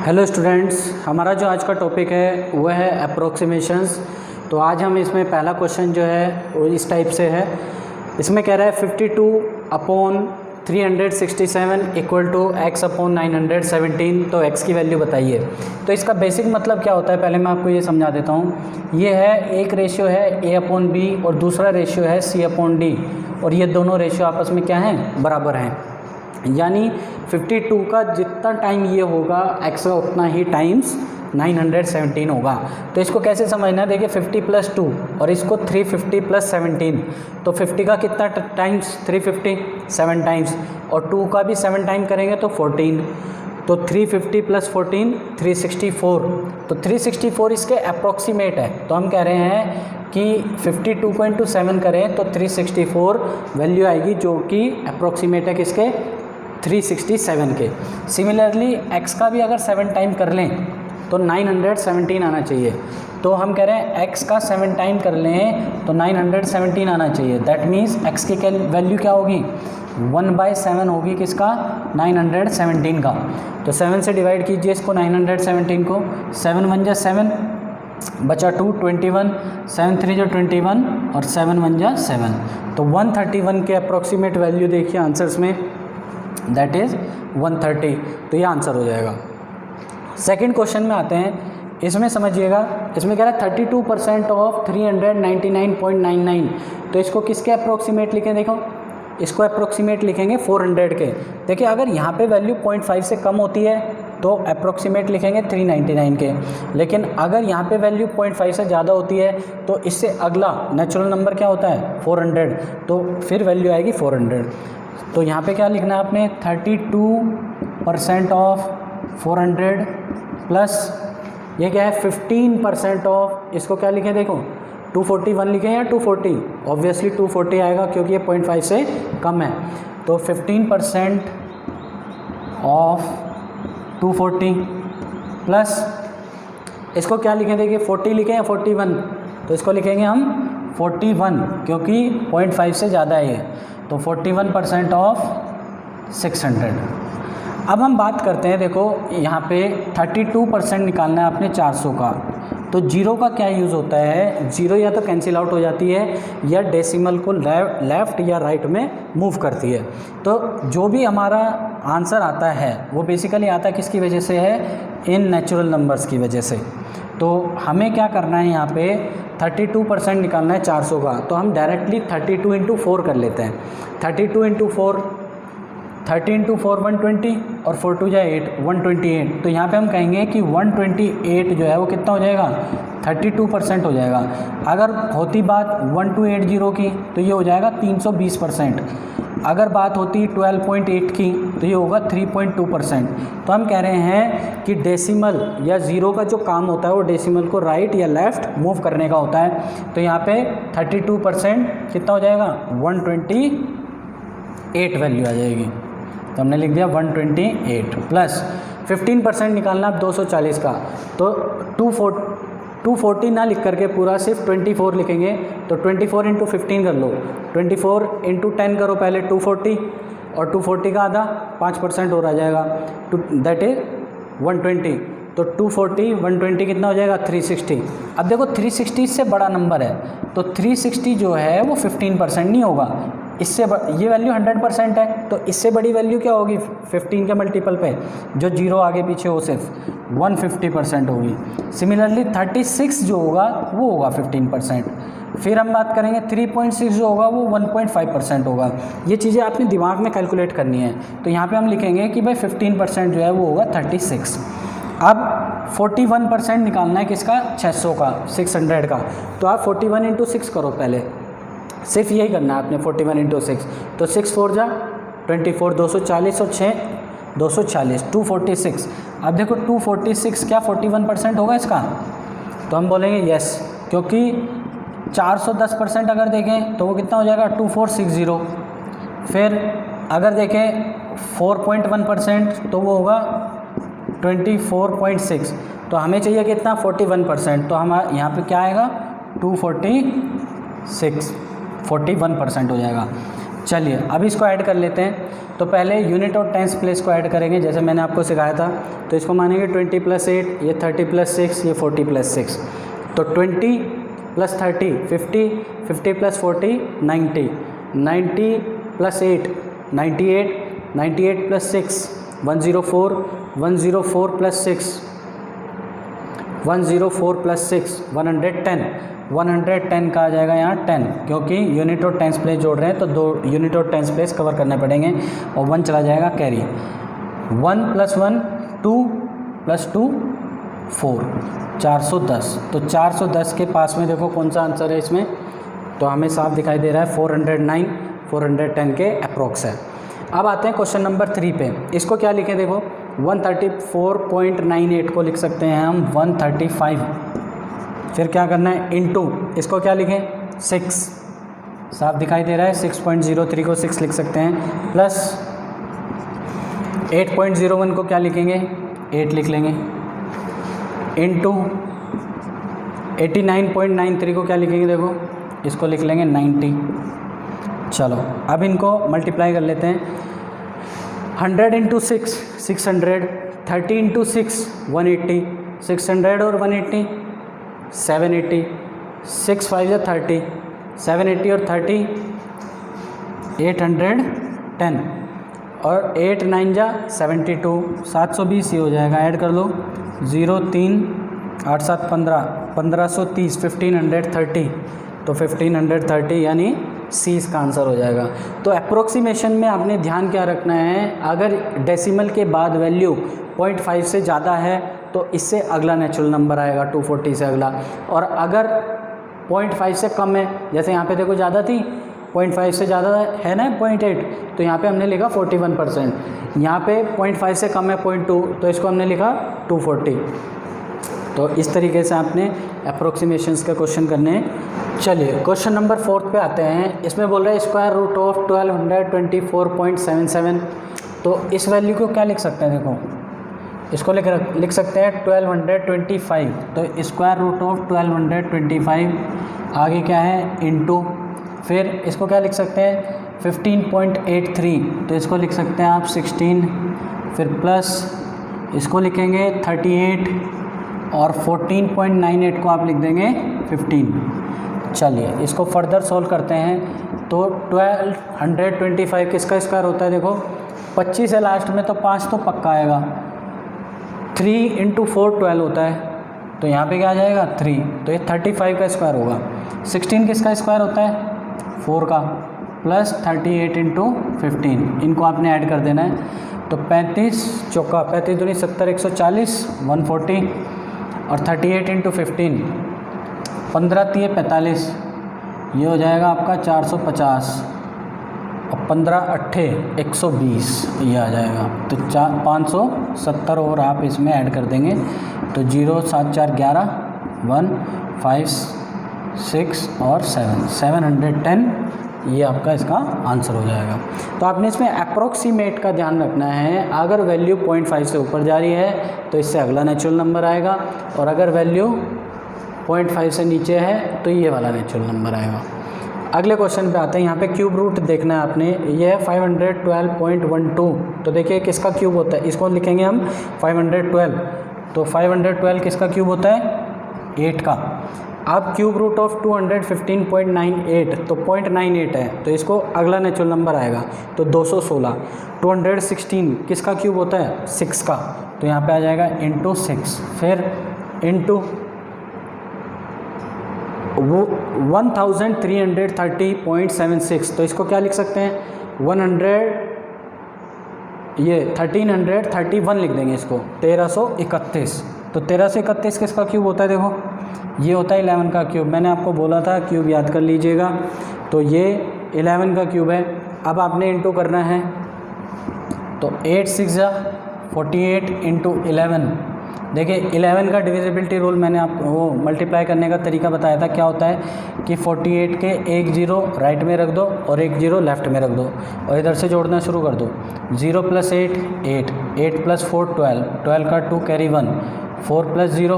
Hello students, हमारा जो आज का टॉपिक है वो है अप्रोक्सीमेशंस। तो आज हम इसमें पहला क्वेश्चन जो है वो इस टाइप से है। इसमें कह रहा है 52/367 इक्वल टू x/917। तो x की वैल्यू बताइए। तो इसका बेसिक मतलब क्या होता है, पहले मैं आपको ये समझा देता हूँ। ये है एक रेशियो है a/b और दूसरा रेशियो है c/d, और ये दोनों रेशियो आपस में क्या हैं, बराबर हैं। यानी 52 का जितना टाइम ये होगा x का उतना ही टाइम्स 917 होगा। तो इसको कैसे समझना है, देखिए 50 + 2 और इसको 350 + 17। तो 50 का कितना टाइम्स, 350 7 टाइम्स, और 2 का भी 7 टाइम करेंगे तो 14। तो 350 + 14 364। तो 364 इसके अप्रॉक्सीमेट है। तो हम कह रहे हैं कि 52 को × 7 करें तो 364 वैल्यू आएगी, जो कि अप्रॉक्सीमेट है किसके, 367 के। सिमिलरली x का भी अगर 7 टाइम कर लें तो 917 आना चाहिए। तो हम कह रहे हैं x का 7 टाइम कर लें तो 917 आना चाहिए। दैट मीन्स x की वैल्यू क्या होगी, 1/7 होगी किसका, 917 का। तो 7 से डिवाइड कीजिए इसको 917 को। 7 × 1 = 7, बचा 2 21, 7 × 3 = 21 और 7 × 1 = 7। तो 131 के अप्रॉक्सीमेट वैल्यू देखिए आंसर्स में, दैट इज़ 130। तो ये आंसर हो जाएगा। सेकंड क्वेश्चन में आते हैं। इसमें समझिएगा, इसमें कह रहा है 32% ऑफ 399.99। तो इसको किसके अप्रोक्सीमेट लिखें, देखो इसको अप्रोक्सीमेट लिखेंगे 400 के। देखिए अगर यहाँ पे वैल्यू 0.5 से कम होती है तो अप्रोक्सीमेट लिखेंगे 399 के, लेकिन अगर यहाँ पे वैल्यू 0.5 से ज़्यादा होती है तो इससे अगला नेचुरल नंबर क्या होता है, 400। तो फिर वैल्यू आएगी 400। तो यहाँ पे क्या लिखना है आपने, 32% ऑफ 400 प्लस ये क्या है 15% ऑफ, इसको क्या लिखें, देखो 241 लिखें या 240, ऑब्वियसली 240 आएगा क्योंकि ये 0.5 से कम है। तो 15% ऑफ 240 प्लस इसको क्या लिखें, देखिए 40 लिखें या 41, तो इसको लिखेंगे हम 41 क्योंकि 0.5 से ज़्यादा है ये। तो 41% ऑफ 600। अब हम बात करते हैं, देखो यहाँ पे 32% निकालना है आपने 400 का। तो जीरो का क्या यूज़ होता है, जीरो या तो कैंसिल आउट हो जाती है या डेसिमल को लेफ़्ट या राइट में मूव करती है। तो जो भी हमारा आंसर आता है वो बेसिकली आता है किसकी वजह से है, इन नेचुरल नंबर्स की वजह से। तो हमें क्या करना है, यहाँ पे 32% निकालना है 400 का। तो हम डायरेक्टली 32 × 4 कर लेते हैं। 32 × 4, 30 × 4 120 और 4 2 = 8, 128। तो यहाँ पे हम कहेंगे कि 128 जो है वो कितना हो जाएगा, 32% हो जाएगा। अगर होती बात 1280 की तो ये हो जाएगा 320%। अगर बात होती 12.8 की तो ये होगा 3.2%। तो हम कह रहे हैं कि डेसिमल या ज़ीरो का जो काम होता है वो डेसिमल को राइट या लेफ़्ट मूव करने का होता है। तो यहाँ पे 32% कितना हो जाएगा, 128 वैल्यू आ जाएगी। तो हमने लिख दिया 128 प्लस 15% निकालना अब 240 का। तो 240 ना लिख करके पूरा सिर्फ 24 लिखेंगे। तो 24 × 15 कर लो, 24 × 10 करो पहले 240, और 240 का आधा 5% और आ जाएगा, दैट इज 120। तो 240 120 कितना हो जाएगा, 360। अब देखो 360 से बड़ा नंबर है, तो 360 जो है वो 15% नहीं होगा, इससे ये वैल्यू 100% है। तो इससे बड़ी वैल्यू क्या होगी, 15 के मल्टीपल पे जो जीरो आगे पीछे हो सिर्फ 150% होगी। सिमिलरली 36 जो होगा वो होगा 15%। फिर हम बात करेंगे 3.6 जो होगा वो 1.5% होगा। ये चीज़ें आपने दिमाग में कैलकुलेट करनी है। तो यहाँ पे हम लिखेंगे कि भाई 15% जो है वो होगा 36। अब 41% निकालना है किसका, 600 का, 600 का। तो आप 41 × 6 करो पहले, सिर्फ यही करना है आपने, 41 × 6। तो 6 4 = 24, 240 और 6 240, 246। अब देखो 246 क्या 41% होगा इसका, तो हम बोलेंगे यस, क्योंकि 410% अगर देखें तो वो कितना हो जाएगा, 2460। फिर अगर देखें 4.1% तो वो होगा 24.6। तो हमें चाहिए कितना, 41%। तो हम यहाँ पे क्या आएगा, 246, 41% हो जाएगा। चलिए अब इसको ऐड कर लेते हैं। तो पहले यूनिट और टेंस प्लेस को ऐड करेंगे जैसे मैंने आपको सिखाया था। तो इसको मानेंगे 20 + 8, ये 30 + 6, ये 40 + 6। तो 20 + 30 50, 50 + 40 90, 90 + 8 98, 98 + 6 104, 104 + 6 104 + 6 110, 110 का आ जाएगा यहाँ 10, क्योंकि यूनिट और टेंस प्लेस जोड़ रहे हैं तो 2 यूनिट और टेंस प्लेस कवर करने पड़ेंगे और 1 चला जाएगा कैरी। 1 + 1 2 + 2 4, 410। तो 410 के पास में देखो कौन सा आंसर है इसमें, तो हमें साफ दिखाई दे रहा है 409, 410 के अप्रोक्स है। अब आते हैं क्वेश्चन नंबर 3 पे। इसको क्या लिखें देखो, 134.98 को लिख सकते हैं हम 135। फिर क्या करना है, इनटू इसको क्या लिखें 6, साफ दिखाई दे रहा है 6.03 को 6 लिख सकते हैं, प्लस 8.01 को क्या लिखेंगे 8 लिख लेंगे, इनटू 89.93 को क्या लिखेंगे देखो इसको लिख लेंगे 90। चलो अब इनको मल्टीप्लाई कर लेते हैं। 100 × 6 600, 30 × 6 180, 600 और 180 780, 6 5 या 30, 780 और 30 810 और 8 9 जा 72, 720 ये हो जाएगा, ऐड कर लो 0 3 8 7 15, 1530 1530। तो 1530 यानी सी इसका आंसर हो जाएगा। तो अप्रोक्सीमेशन में आपने ध्यान क्या रखना है, अगर डेसिमल के बाद वैल्यू 0.5 से ज़्यादा है तो इससे अगला नेचुरल नंबर आएगा 240 से अगला, और अगर 0.5 से कम है, जैसे यहाँ पे देखो ज़्यादा थी 0.5 से ज़्यादा है ना 0.8, तो यहाँ पे हमने लिखा 41%। यहाँ पे 0.5 से कम है 0.2, तो इसको हमने लिखा 240। तो इस तरीके से आपने अप्रोक्सीमेशंस के क्वेश्चन करने हैं। चलिए क्वेश्चन नंबर 4 पे आते हैं। इसमें बोल रहा है स्क्वायर रूट ऑफ 1224.77। तो इस वैल्यू को क्या लिख सकते हैं, देखो इसको लिख सकते हैं 1225। तो स्क्वायर रूट ऑफ 1225 आगे क्या है इनटू, फिर इसको क्या लिख सकते हैं 15.83, तो इसको लिख सकते हैं आप 16, फिर प्लस इसको लिखेंगे 38 और 14.98 को आप लिख देंगे 15। चलिए इसको फर्दर सॉल्व करते हैं। तो 1225 किसका स्क्वायर होता है, देखो 25 है लास्ट में तो 5 तो पक्का आएगा, 3 × 4 12 होता है, तो यहाँ पे क्या आ जाएगा 3, तो ये 35 का स्क्वायर होगा। 16 किसका स्क्वायर होता है 4 का, प्लस 38 × 15, इनको आपने ऐड कर देना है। तो 35 चौका 35 दूनी 70, 140 140 और 38 × 15 15 3 45, ये हो जाएगा आपका 450 और 15 8 120 ये आ जाएगा। तो 570 और आप इसमें ऐड कर देंगे तो 0 7 4 11 1 5 6 और 7 710, ये आपका इसका आंसर हो जाएगा। तो आपने इसमें अप्रोक्सीमेट का ध्यान रखना है, अगर वैल्यू 0.5 से ऊपर जा रही है तो इससे अगला नेचुरल नंबर आएगा, और अगर वैल्यू 0.5 से नीचे है तो ये वाला नेचुरल नंबर आएगा। अगले क्वेश्चन पे आते हैं। यहाँ पे क्यूब रूट देखना है आपने, ये है 512.12। तो देखिए किसका क्यूब होता है, इसको लिखेंगे हम 512। तो 512 किसका क्यूब होता है 8 का। अब क्यूब रूट ऑफ 215.98, तो 0.98 है तो इसको अगला नेचुरल नंबर आएगा तो 216। 216 किसका क्यूब होता है 6 का, तो यहाँ पे आ जाएगा इंटू 6, फिर इंटू 1330.76। तो इसको क्या लिख सकते हैं 1331 लिख देंगे इसको, 1331। तो 1331 किसका क्यूब होता है, देखो ये होता है 11 का क्यूब। मैंने आपको बोला था क्यूब याद कर लीजिएगा, तो ये 11 का क्यूब है। अब आपने इंटू करना है, तो 8 6 48 × 11। देखिए 11 का डिविजिबिलिटी रूल मैंने आपको वो मल्टीप्लाई करने का तरीका बताया था, क्या होता है कि 48 के एक 0 राइट में रख दो और एक 0 लेफ़्ट में रख दो और इधर से जोड़ना शुरू कर दो। 0 + 8 8, 8 + 4 12, 12 का 2 कैरी 1, 4 + 0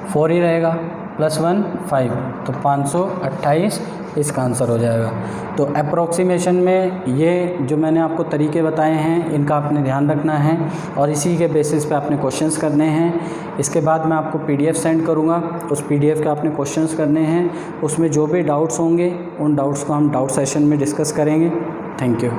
4 ही रहेगा, प्लस 1 5, तो 528 इसका आंसर हो जाएगा। तो अप्रॉक्सीमेशन में ये जो मैंने आपको तरीके बताए हैं इनका आपने ध्यान रखना है और इसी के बेसिस पे आपने क्वेश्चंस करने हैं। इसके बाद मैं आपको PDF सेंड करूँगा, उस PDF के आपने क्वेश्चंस करने हैं, उसमें जो भी डाउट्स होंगे उन डाउट्स को हम डाउट सेशन में डिस्कस करेंगे। Thank you.